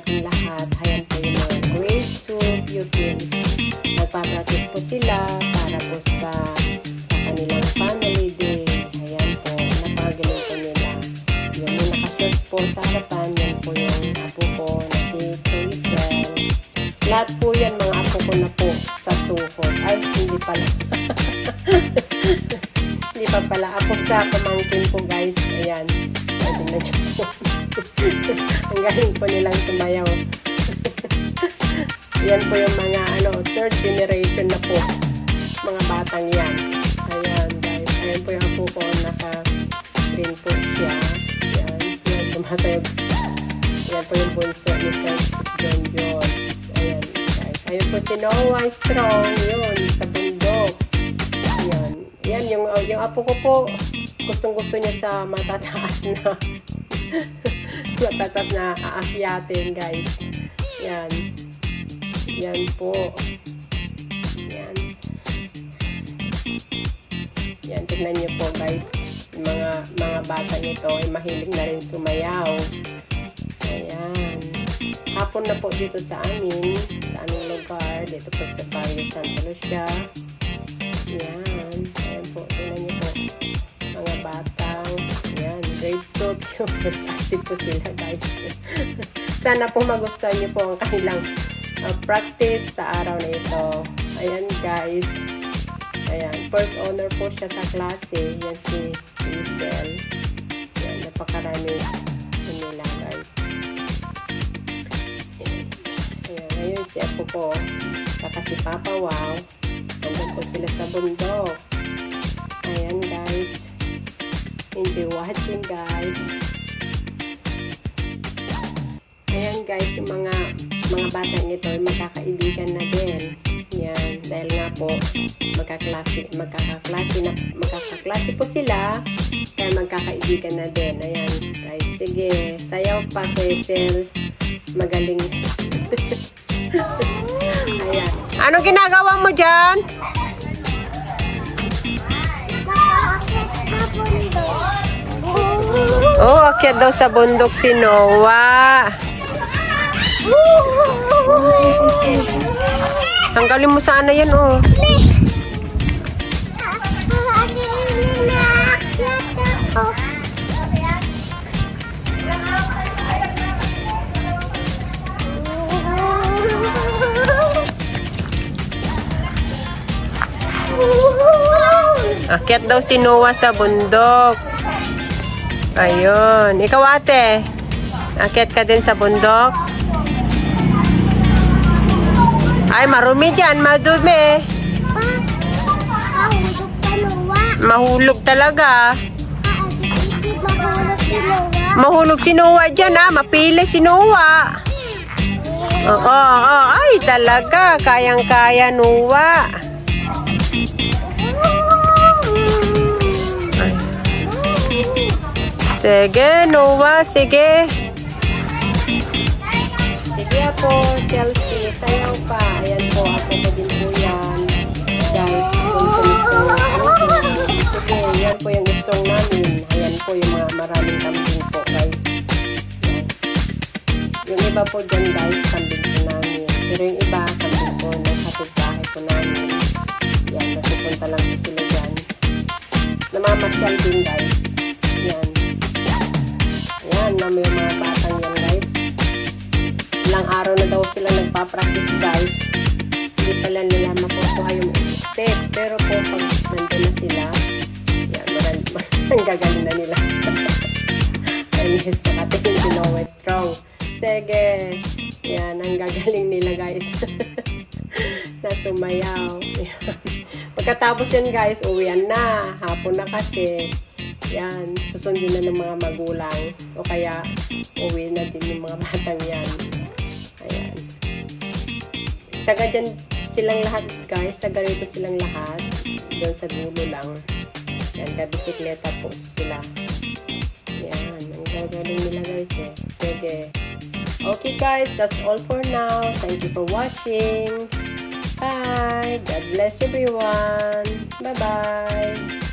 natin lahat. Ayan po yung mga grade 2 pupils. Nagpa-practice po sila para po sa kanilang family day. Ayan po, napakagaling po nila. Yung nakashort po sa harapan, yan po yung apo ko na si Hazel. Lahat po yan, mga apo ko na po sa tuhod. Ay, hindi pala. Hindi pa pala. Apo sa pamangkin po, guys. Ayan. Pwede na dyan po. Ang galing po nilang sumayaw. Yan po yung mga third generation na po. Mga batang yan. Ayan, guys. Ayan po yung apo ko. Naka-green po siya. Ayan. Ayan, sumasayaw. Ayan po yung bunso ni Sir John John. Ayan, guys. Ayan po si Noah Strong. Yun, sa bundok. Ayan. Yan, yung apo ko po. Gustong-gusto niya sa matataas na matataas na aakyatin, guys. Yan. Yan po. Yan. Yan, tignan niyo po, guys. Mga bata nito ay mahilig na rin sumayaw. Ayan. Hapon na po dito sa aming lugar. Dito po sa Barrio Santa Lucia. Yan. Ayan po. Tignan niyo po. Mga batang. Yan. Grade 2 pupils. Active po sila, guys. Sana po magustuhan niyo po ang kanilang practice sa araw na ito. Ayan, guys. Ayan. First honor po siya sa klase. Yan si Hazel. Yan. Napakarami nila, guys. Ayan. Ayun si apo ko. Saka si Papa Wow. Nandun po sila sa bundok. Ayan, guys. Enjoy watching, guys. Ayan, guys, yung mga batang ito ay magkakaibigan na din. Yan, dahil nga po magkakaklase po sila, kaya magkakaibigan na din. Ayan, guys, sige, sayaw pa, Hazel. Magaling. Ayan. Anong ginagawa mo dyan? Oh, akyat daw sa bundok si Noah. Tanggalin mo sana yan, oh. Akyat daw si Noah sa bundok. Ayun. Ikaw, ate, akyat ka din sa bundok? Ay, marumi dyan, madumi. Mahulog talaga. Mahulog si Noah dyan, ha? Mapili si Noah. Oo, ay, talaga. Kayang-kaya, Noah. Sige, Noah, sige. Sige po, Chelsea, sayaw pa. Ayan po, ako pa din po yan. Guys, sige, yan po yung gustong namin. Ayan po yung mga maraming kambing po, guys. Yung iba po dyan, guys, kambing po namin. Pero yung iba, kambing po, nasa bahay po namin. Yan, nasupunta lang po sila dyan. Namamasyal din, guys. Yan. Ayan, may mga batang yan, guys. Ilang araw na daw sila nagpa-practice, guys. Hindi pala nila makukuha yung step. Pero po, pag nandun na sila, yan, ang gagaling na nila. Ayun, yes, nakatingin si Noah Strong. Sige. Yan, ang gagaling nila, guys. Na sumayaw. Pagkatapos yan, guys, uwian na. Hapon na kasi. Yan, susundin na ng mga magulang. O kaya, uwi na din yung mga batang yan. Ayan. Taga dyan silang lahat, guys. Taga rito silang lahat. Doon sa dulo lang. Yan, kabisikleta po sila. Yan, ang gagaling nila, guys, eh. Sige. Okay, guys, that's all for now. Thank you for watching. Bye. God bless everyone. Bye-bye.